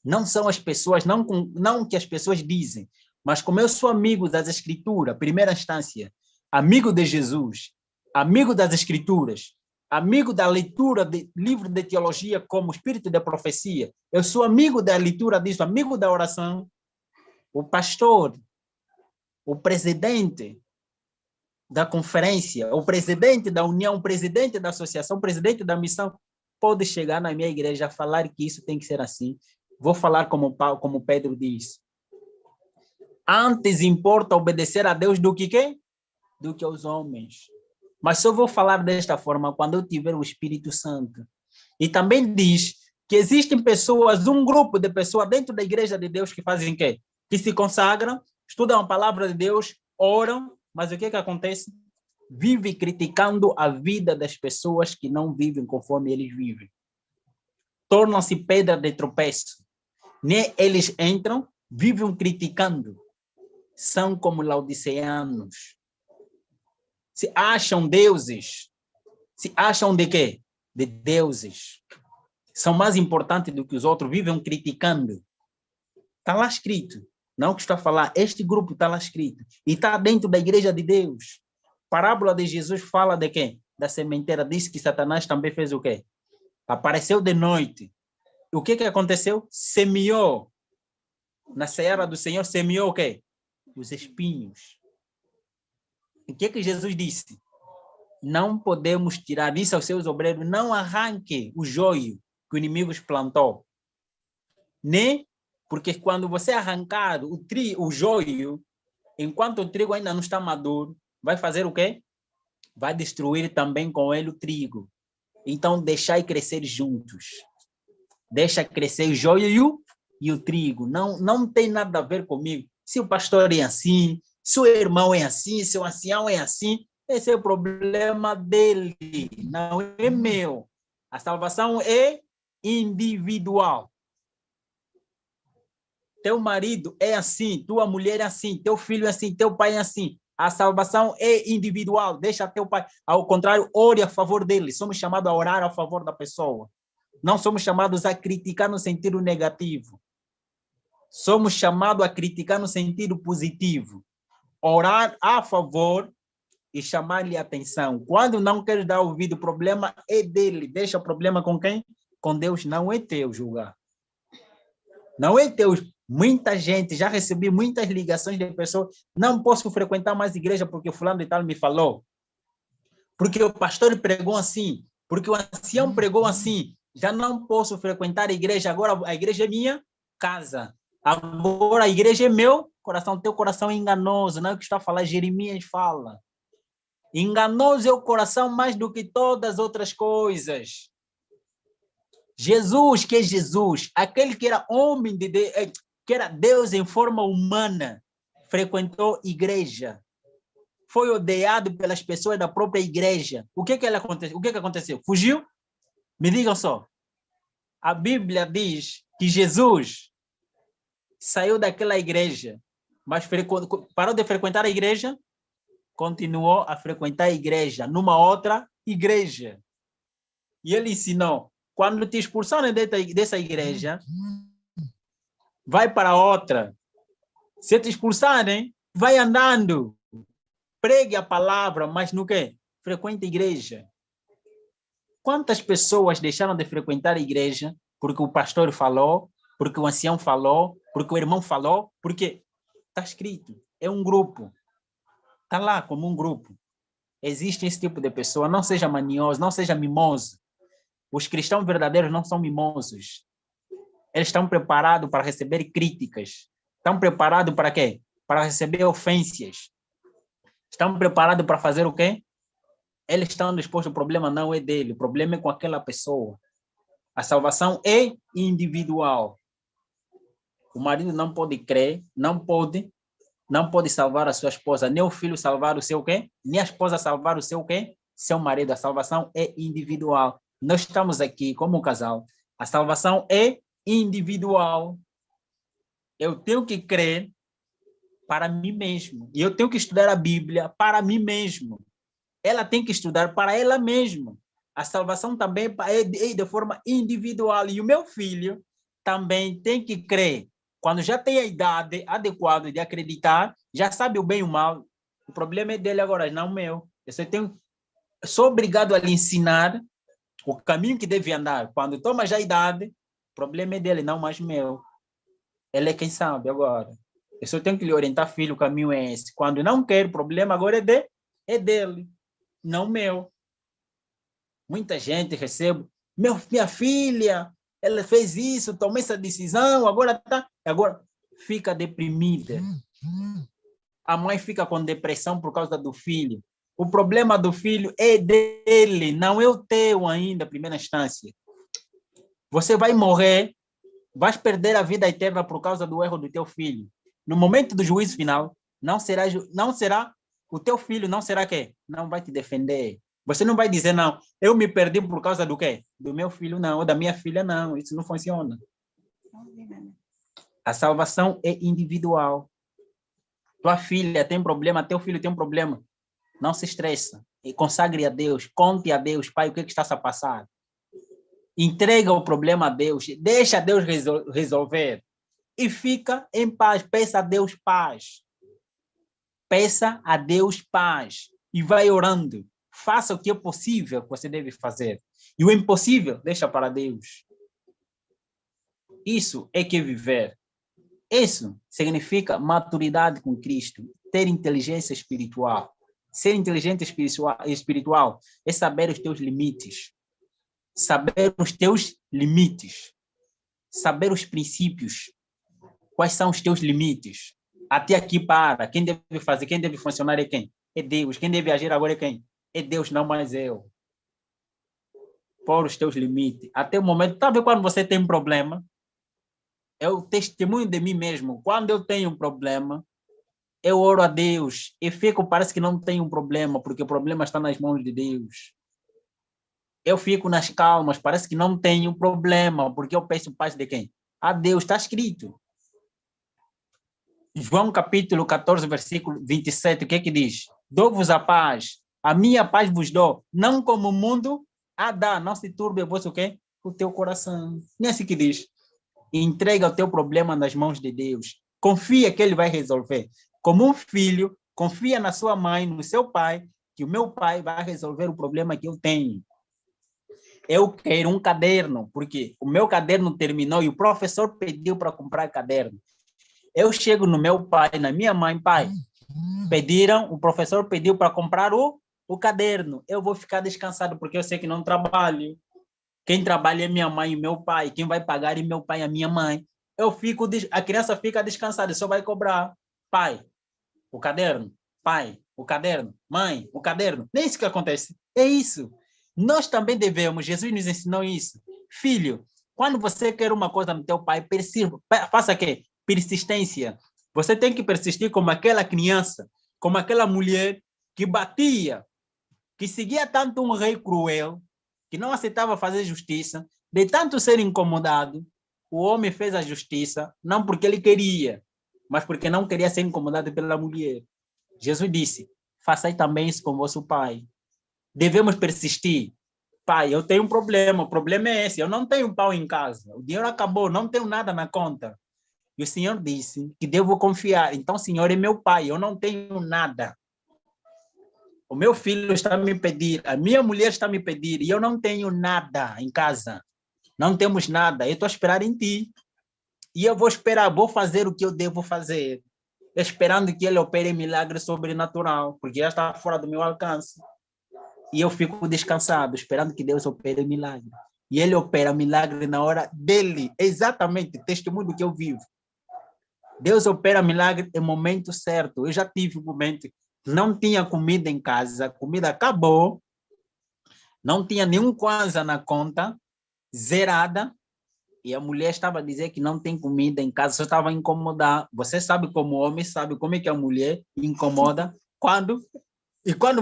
não são as pessoas, não o que as pessoas dizem, mas como eu sou amigo das Escrituras, primeira instância, amigo de Jesus, amigo das Escrituras, amigo da leitura de livro de teologia como Espírito de Profecia, eu sou amigo da leitura disso, amigo da oração, o pastor, o presidente da conferência, o presidente da união, o presidente da associação, o presidente da missão, pode chegar na minha igreja a falar que isso tem que ser assim. Vou falar como Pedro diz. Antes importa obedecer a Deus do que quem? Do que aos homens. Mas só vou falar desta forma quando eu tiver o Espírito Santo. E também diz que existem pessoas, um grupo de pessoas dentro da igreja de Deus que fazem o quê? Que se consagram, estudam a palavra de Deus, oram, mas o que acontece? Vive criticando a vida das pessoas que não vivem conforme eles vivem. Tornam-se pedra de tropeço. Nem eles entram, vivem criticando. São como laodiceanos. Se acham deuses. Se acham de quê? De deuses. São mais importantes do que os outros, vivem criticando. Está lá escrito. Não que estou a falar, este grupo está lá escrito. E está dentro da igreja de Deus. Parábola de Jesus fala de quê? Da sementeira. Diz que Satanás também fez o quê? Apareceu de noite. O que aconteceu? Semeou. Na seara do Senhor, semeou o quê? Os espinhos. O que Jesus disse? Não podemos tirar isso aos seus obreiros. Não arranque o joio que o inimigo plantou. Nem porque quando você arrancar o joio, enquanto o trigo ainda não está maduro, vai fazer o quê? Vai destruir também com ele o trigo. Então, deixai crescer juntos. Deixa crescer o joio e o trigo. Não tem nada a ver comigo. Se o pastor é assim, se o irmão é assim, se o ancião é assim, esse é o problema dele, não é meu. A salvação é individual. Teu marido é assim, tua mulher é assim, teu filho é assim, teu pai é assim. A salvação é individual. Deixa teu pai. Ao contrário, ore a favor dele. Somos chamados a orar a favor da pessoa. Não somos chamados a criticar no sentido negativo. Somos chamados a criticar no sentido positivo. Orar a favor e chamar-lhe atenção. Quando não queres dar ouvido, o problema é dele. Deixa o problema com quem? Com Deus. Não é teu julgar. Não é teu. Muita gente, já recebi muitas ligações de pessoas, não posso frequentar mais igreja porque o fulano de tal me falou. Porque o pastor pregou assim. Porque o ancião pregou assim. Já não posso frequentar a igreja. Agora a igreja é minha casa. Agora a igreja é meu coração. Teu coração é enganoso. Não é o que está a falar. Jeremias fala. Enganoso é o coração mais do que todas as outras coisas. Jesus, que é Jesus, aquele que era homem de Deus, que era Deus em forma humana, frequentou igreja, foi odiado pelas pessoas da própria igreja. O que que aconteceu? Fugiu? Me digam só. A Bíblia diz que Jesus saiu daquela igreja, mas parou de frequentar a igreja, continuou a frequentar a igreja numa outra igreja. E ele ensinou, quando te expulsarem dessa igreja, vai para outra. Se te expulsarem, vai andando. Pregue a palavra, mas no quê? Frequente a igreja. Quantas pessoas deixaram de frequentar a igreja porque o pastor falou, porque o ancião falou, porque o irmão falou? Porque está escrito, é um grupo. Está lá como um grupo. Existe esse tipo de pessoa. Não seja manioso, não seja mimoso. Os cristãos verdadeiros não são mimosos. Eles estão preparados para receber críticas. Estão preparados para quê? Para receber ofensas. Estão preparados para fazer o quê? Eles estão dispostos, o problema não é dele, o problema é com aquela pessoa. A salvação é individual. O marido não pode crer, não pode salvar a sua esposa, nem o filho salvar o seu quê? Nem a esposa salvar o seu quê? Seu marido. A salvação é individual. Nós estamos aqui como um casal. A salvação é individual. Eu tenho que crer para mim mesmo. E eu tenho que estudar a Bíblia para mim mesmo. Ela tem que estudar para ela mesma. A salvação também é de forma individual. E o meu filho também tem que crer. Quando já tem a idade adequada de acreditar, já sabe o bem e o mal. O problema é dele agora, não o meu. Sou obrigado a lhe ensinar o caminho que deve andar. Quando toma já a idade, o problema é dele, não mais meu. Ele é quem sabe agora. Eu só tenho que lhe orientar, filho, o caminho é esse. Quando não quer, o problema agora é dele, não meu. Muita gente recebe, minha filha, ela fez isso, tomou essa decisão, agora fica deprimida. A mãe fica com depressão por causa do filho. O problema do filho é dele, não é o teu ainda, primeira instância. Você vai morrer, vais perder a vida eterna por causa do erro do teu filho. No momento do juízo final, não será o teu filho não será quê? Não vai te defender. Você não vai dizer, não, eu me perdi por causa do quê? Do meu filho, não, ou da minha filha, não. Isso não funciona. A salvação é individual. Tua filha tem problema, teu filho tem um problema. Não se estressa. E consagre a Deus, conte a Deus, pai, o que está a passar. Entrega o problema a Deus, deixa Deus resolver. E fica em paz, peça a Deus paz. Peça a Deus paz. E vai orando. Faça o que é possível que você deve fazer. E o impossível, deixa para Deus. Isso é que viver. Isso significa maturidade com Cristo. Ter inteligência espiritual. Ser inteligente espiritual é saber os teus limites. Saber os teus limites. Saber os princípios. Quais são os teus limites? Até aqui para. Quem deve fazer, quem deve funcionar é quem? É Deus. Quem deve agir agora é quem? É Deus, não mais eu. Por os teus limites. Até o momento, talvez quando você tem um problema, eu testemunho de mim mesmo. Quando eu tenho um problema, eu oro a Deus e parece que não tenho um problema, porque o problema está nas mãos de Deus. Eu fico nas calmas, parece que não tenho problema, porque eu peço paz de quem? A Deus, está escrito. João capítulo 14, versículo 27, o que é que diz? Dou-vos a paz, a minha paz vos dou, não como o mundo a dá, não se turbe o vosso quê? O teu coração. Não é assim que diz. Entrega o teu problema nas mãos de Deus. Confia que Ele vai resolver. Como um filho, confia na sua mãe, no seu pai, que o meu pai vai resolver o problema que eu tenho. Eu quero um caderno, porque o meu caderno terminou e o professor pediu para comprar caderno. Eu chego no meu pai, na minha mãe, pai, o professor pediu para comprar o caderno. Eu vou ficar descansado, porque eu sei que não trabalho. Quem trabalha é minha mãe e meu pai. Quem vai pagar é meu pai e a minha mãe. A criança fica descansada, só vai cobrar. Pai, o caderno. Pai, o caderno. Mãe, o caderno. Nem isso que acontece. É isso. Nós também devemos, Jesus nos ensinou isso. Filho, quando você quer uma coisa no teu pai, faça o quê? Persistência. Você tem que persistir como aquela criança, como aquela mulher que batia, que seguia tanto um rei cruel, que não aceitava fazer justiça, de tanto ser incomodado, o homem fez a justiça, não porque ele queria, mas porque não queria ser incomodado pela mulher. Jesus disse, façai também isso com vosso pai. Devemos persistir. Pai, eu tenho um problema, o problema é esse, eu não tenho pão em casa, o dinheiro acabou, não tenho nada na conta. E o Senhor disse que devo confiar, então o Senhor é meu pai, eu não tenho nada. O meu filho está a me pedir, a minha mulher está a me pedir, e eu não tenho nada em casa. Não temos nada, eu estou a esperar em ti. E eu vou esperar, vou fazer o que eu devo fazer, esperando que ele opere milagre sobrenatural, porque já está fora do meu alcance. E eu fico descansado, esperando que Deus opere milagre. E ele opera milagre na hora dele, exatamente, testemunho do que eu vivo. Deus opera milagre em momento certo. Eu já tive um momento, não tinha comida em casa, a comida acabou, não tinha nenhum kwanza na conta, zerada, e a mulher estava a dizer que não tem comida em casa, só estava a incomodar. Você sabe como o homem sabe como é que a mulher incomoda quando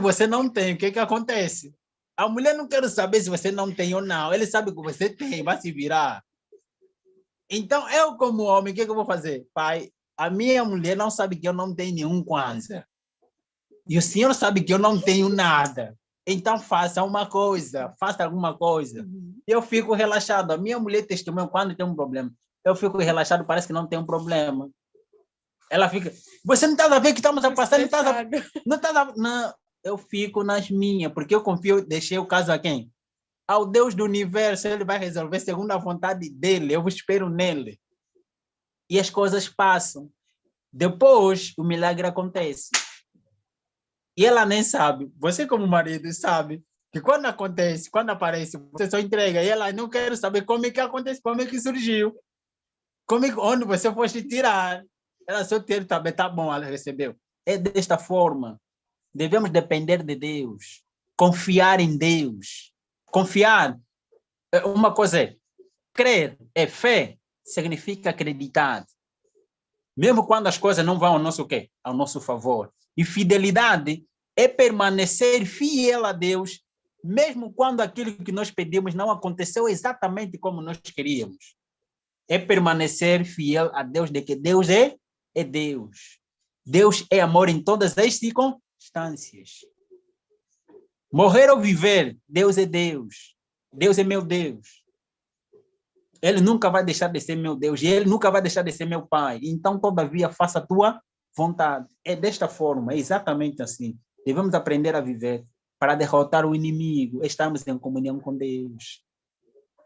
você não tem, o que acontece? A mulher não quer saber se você não tem ou não, ele sabe que você tem, vai se virar. Então, eu como homem, o que eu vou fazer? Pai, a minha mulher não sabe que eu não tenho nenhum kwanza. E o senhor sabe que eu não tenho nada. Então, faça uma coisa, faça alguma coisa. Eu fico relaxado. A minha mulher testemunha quando tem um problema. Eu fico relaxado, parece que não tem um problema. Ela fica, você não está a ver que estamos a passar? Não, eu fico nas minhas, porque eu confio, deixei o caso a quem? Ao Deus do universo, ele vai resolver segundo a vontade dele, eu espero nele. E as coisas passam. Depois, o milagre acontece. E ela nem sabe. Você, como marido, sabe que quando acontece, quando aparece, você só entrega. E ela não quer saber como é que acontece, como é que surgiu, onde você fosse tirar. Ela só teve, tá bom, ela recebeu. É desta forma. Devemos depender de Deus, confiar em Deus. Confiar, uma coisa é crer, é fé, significa acreditar. Mesmo quando as coisas não vão ao nosso quê? Ao nosso favor. E fidelidade é permanecer fiel a Deus, mesmo quando aquilo que nós pedimos não aconteceu exatamente como nós queríamos. É permanecer fiel a Deus, de que Deus é Deus. Deus é amor em todas as circunstâncias. Morrer ou viver, Deus é Deus. Deus é meu Deus. Ele nunca vai deixar de ser meu Deus e ele nunca vai deixar de ser meu Pai. Então, todavia, faça a tua vontade. É desta forma, é exatamente assim. Devemos aprender a viver para derrotar o inimigo. Estamos em comunhão com Deus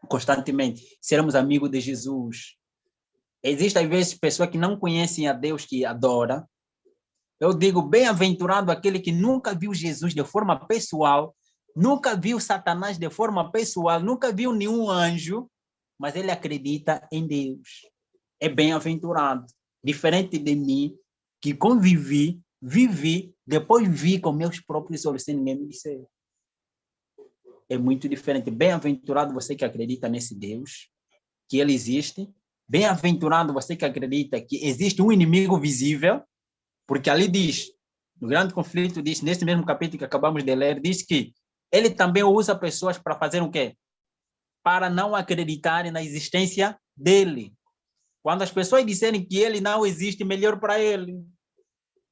constantemente. Sermos amigos de Jesus. Existem, às vezes, pessoas que não conhecem a Deus que adora. Eu digo, bem-aventurado aquele que nunca viu Jesus de forma pessoal, nunca viu Satanás de forma pessoal, nunca viu nenhum anjo, mas ele acredita em Deus. É bem-aventurado. Diferente de mim, que convivi, vivi, depois vi com meus próprios olhos, sem ninguém me dizer. É muito diferente. Bem-aventurado você que acredita nesse Deus, que ele existe. Bem-aventurado você que acredita que existe um inimigo visível, porque ali diz, no grande conflito, diz, nesse mesmo capítulo que acabamos de ler, diz que ele também usa pessoas para fazer o quê? Para não acreditarem na existência dele. Quando as pessoas disserem que ele não existe, melhor para ele.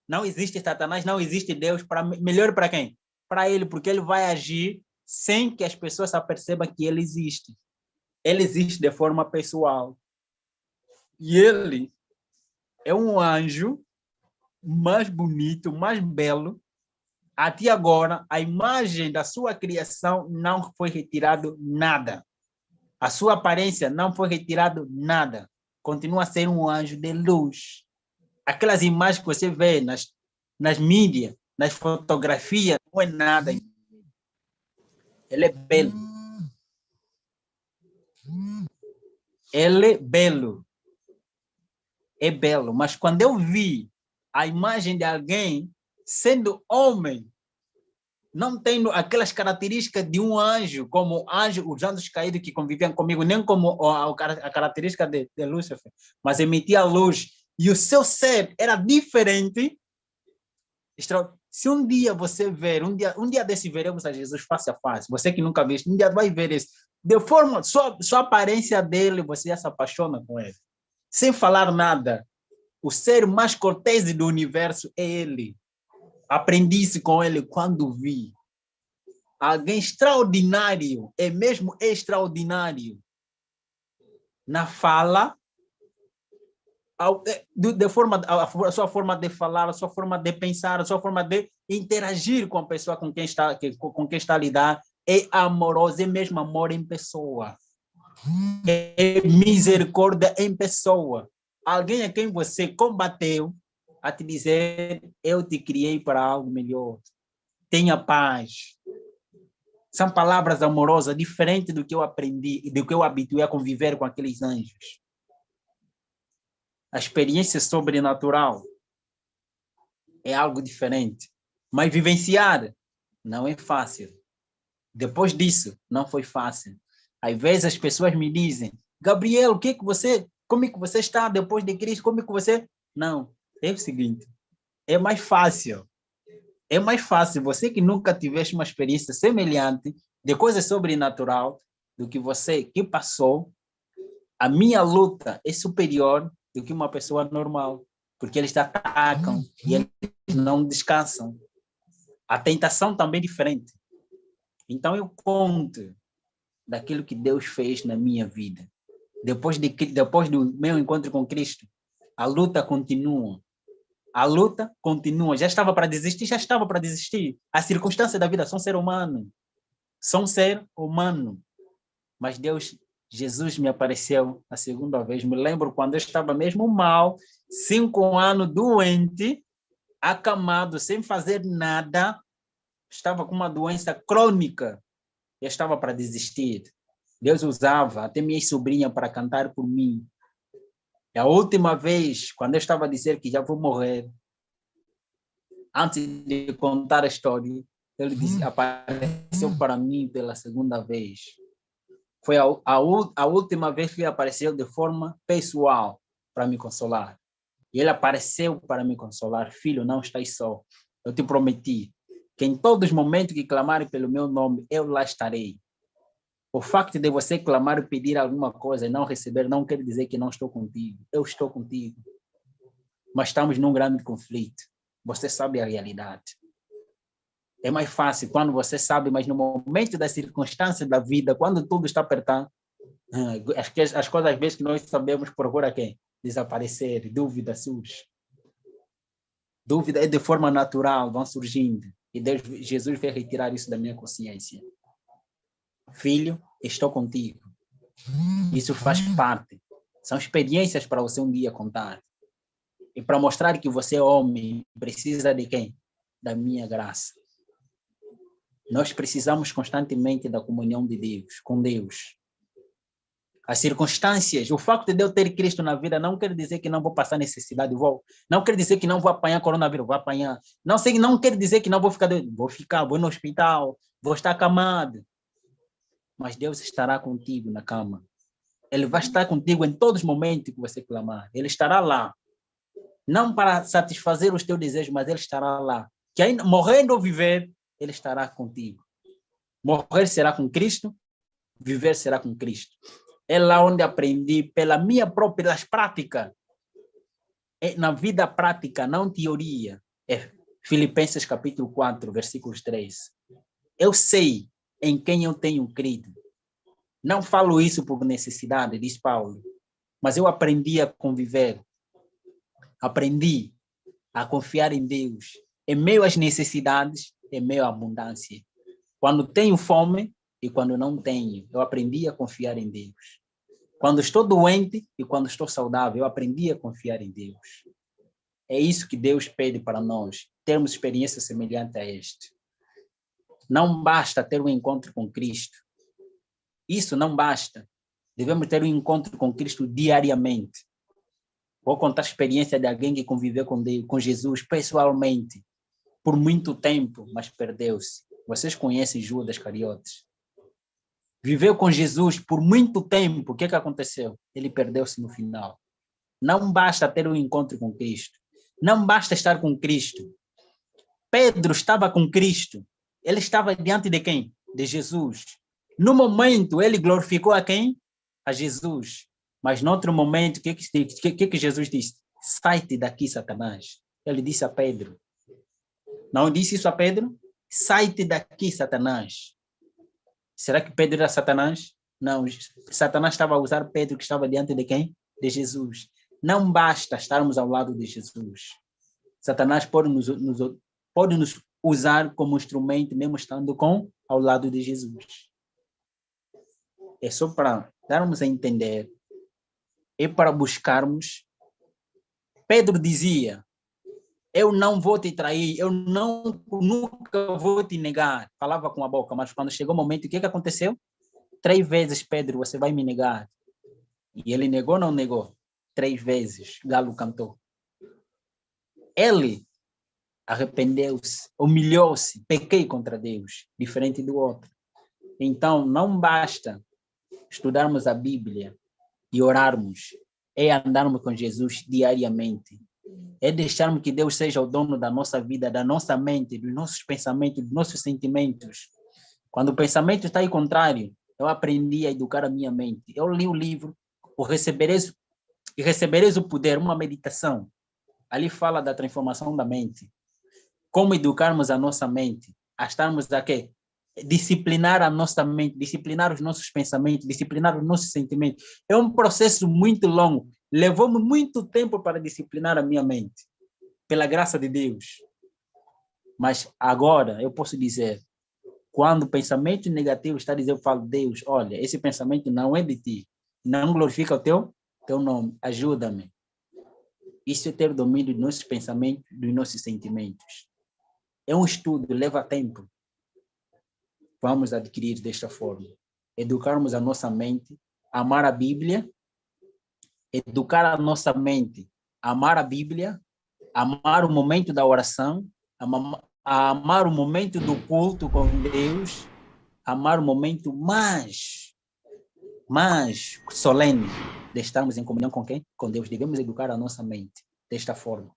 Não existe Satanás, não existe Deus, melhor para quem? Para ele, porque ele vai agir sem que as pessoas percebam que ele existe. Ele existe de forma pessoal. E ele é um anjo mais bonito, mais belo. Até agora, a imagem da sua criação não foi retirado nada. A sua aparência não foi retirado nada. Continua a ser um anjo de luz. Aquelas imagens que você vê nas mídias, nas fotografias, não é nada. Ele é belo. Ele é belo. É belo. Mas quando eu vi a imagem de alguém sendo homem, não tendo aquelas características de um anjo, como os anjos caídos que conviviam comigo, nem como a característica de Lúcifer, mas emitia luz, e o seu ser era diferente, Se um dia você ver, um dia desse veremos a Jesus face a face, você que nunca viu, um dia vai ver isso. De forma, só a aparência dele, você já se apaixona com ele. Sem falar nada. O ser mais cortês do universo é ele. Aprendi isso com ele quando vi. Alguém extraordinário, é mesmo extraordinário. Na fala, a sua forma de falar, a sua forma de pensar, a sua forma de interagir com a pessoa com quem está a lidar, é amoroso, é mesmo amor em pessoa. É misericórdia em pessoa. Alguém a quem você combateu a te dizer, eu te criei para algo melhor. Tenha paz. São palavras amorosas, diferentes do que eu aprendi e do que eu habituei a conviver com aqueles anjos. A experiência sobrenatural é algo diferente. Mas vivenciar não é fácil. Depois disso, não foi fácil. Às vezes as pessoas me dizem, Gabriel, como é que você está depois de Cristo? Como é que você... Não, é o seguinte, é mais fácil. É mais fácil você que nunca tivesse uma experiência semelhante de coisa sobrenatural do que você que passou. A minha luta é superior do que uma pessoa normal, porque eles atacam e eles não descansam. A tentação também é diferente. Então eu conto daquilo que Deus fez na minha vida. Depois do meu encontro com Cristo, a luta continua. A luta continua. Já estava para desistir, já estava para desistir. As circunstâncias da vida são ser humano. São ser humano. Mas Jesus me apareceu a segunda vez. Me lembro quando eu estava mesmo mal, 5 anos doente, acamado, sem fazer nada. Estava com uma doença crônica. Eu estava para desistir. Deus usava até minha sobrinha para cantar por mim. E a última vez, quando eu estava a dizer que já vou morrer, antes de contar a história, ele disse, apareceu para mim pela segunda vez. Foi a última vez que ele apareceu de forma pessoal para me consolar. E ele apareceu para me consolar. Filho, não estás só. Eu te prometi que em todos os momentos que clamarem pelo meu nome, eu lá estarei. O facto de você clamar e pedir alguma coisa e não receber não quer dizer que não estou contigo. Eu estou contigo. Mas estamos num grande conflito. Você sabe a realidade. É mais fácil quando você sabe, mas no momento das circunstâncias da vida, quando tudo está apertado, as coisas às vezes que nós sabemos procura quem? Desaparecer, dúvida surge. Dúvida é de forma natural, vão surgindo. E Jesus veio retirar isso da minha consciência. Filho, estou contigo. Isso faz parte. São experiências para você um dia contar. E para mostrar que você é homem, precisa de quem? Da minha graça. Nós precisamos constantemente da comunhão de Deus, com Deus. As circunstâncias, o facto de eu ter Cristo na vida não quer dizer que não vou passar necessidade, não quer dizer que não vou apanhar coronavírus, vou apanhar. Não quer dizer que não vou ficar doente, vou no hospital, vou estar acamado. Mas Deus estará contigo na cama. Ele vai estar contigo em todos os momentos que você clamar. Ele estará lá. Não para satisfazer os teus desejos, mas Ele estará lá. Que ainda, morrendo ou viver, Ele estará contigo. Morrer será com Cristo, viver será com Cristo. É lá onde aprendi, pelas práticas. É na vida prática, não teoria. É Filipenses capítulo 4, versículos 3. Eu sei em quem eu tenho crido. Não falo isso por necessidade, diz Paulo, mas eu aprendi a conviver. Aprendi a confiar em Deus. Em meio às necessidades, em meio à abundância. Quando tenho fome e quando não tenho, eu aprendi a confiar em Deus. Quando estou doente e quando estou saudável, eu aprendi a confiar em Deus. É isso que Deus pede para nós, termos experiência semelhante a este. Não basta ter um encontro com Cristo. Isso não basta. Devemos ter um encontro com Cristo diariamente. Vou contar a experiência de alguém que conviveu com Jesus pessoalmente por muito tempo, mas perdeu-se. Vocês conhecem Judas Iscariotes. Viveu com Jesus por muito tempo. O que aconteceu? Ele perdeu-se no final. Não basta ter um encontro com Cristo. Não basta estar com Cristo. Pedro estava com Cristo. Ele estava diante de quem? De Jesus. No momento, ele glorificou a quem? A Jesus. Mas no outro momento, o que Jesus disse? Sai-te daqui, Satanás. Ele disse a Pedro. Não disse isso a Pedro? Sai-te daqui, Satanás. Será que Pedro era Satanás? Não. Satanás estava a usar Pedro, que estava diante de quem? De Jesus. Não basta estarmos ao lado de Jesus. Satanás pode nos usar como instrumento, mesmo estando ao lado de Jesus. É só para darmos a entender. É para buscarmos. Pedro dizia, eu não vou te trair, eu nunca vou te negar. Falava com a boca, mas quando chegou o momento, o que aconteceu? 3 vezes, Pedro, você vai me negar. E ele negou ou não negou? 3 vezes, galo cantou. Ele arrependeu-se, humilhou-se, pequei contra Deus, diferente do outro. Então, não basta estudarmos a Bíblia e orarmos, é andarmos com Jesus diariamente. É deixarmos que Deus seja o dono da nossa vida, da nossa mente, dos nossos pensamentos, dos nossos sentimentos. Quando o pensamento está aí contrário, eu aprendi a educar a minha mente. Eu li o livro, recebereis o poder, uma meditação. Ali fala da transformação da mente. Como educarmos a nossa mente, a estarmos aqui, disciplinar a nossa mente, disciplinar os nossos pensamentos, disciplinar os nossos sentimentos. É um processo muito longo. Levou-me muito tempo para disciplinar a minha mente, pela graça de Deus. Mas agora eu posso dizer, quando o pensamento negativo está a dizer, eu falo, Deus, olha, esse pensamento não é de ti, não glorifica o teu nome, ajuda-me. Isso é ter domínio dos nossos pensamentos, dos nossos sentimentos. É um estudo, leva tempo. Vamos adquirir desta forma. Educarmos a nossa mente, amar a Bíblia, educar a nossa mente, amar a Bíblia, amar o momento da oração, amar o momento do culto com Deus, amar o momento mais solene de estarmos em comunhão com quem? Com Deus. Devemos educar a nossa mente desta forma.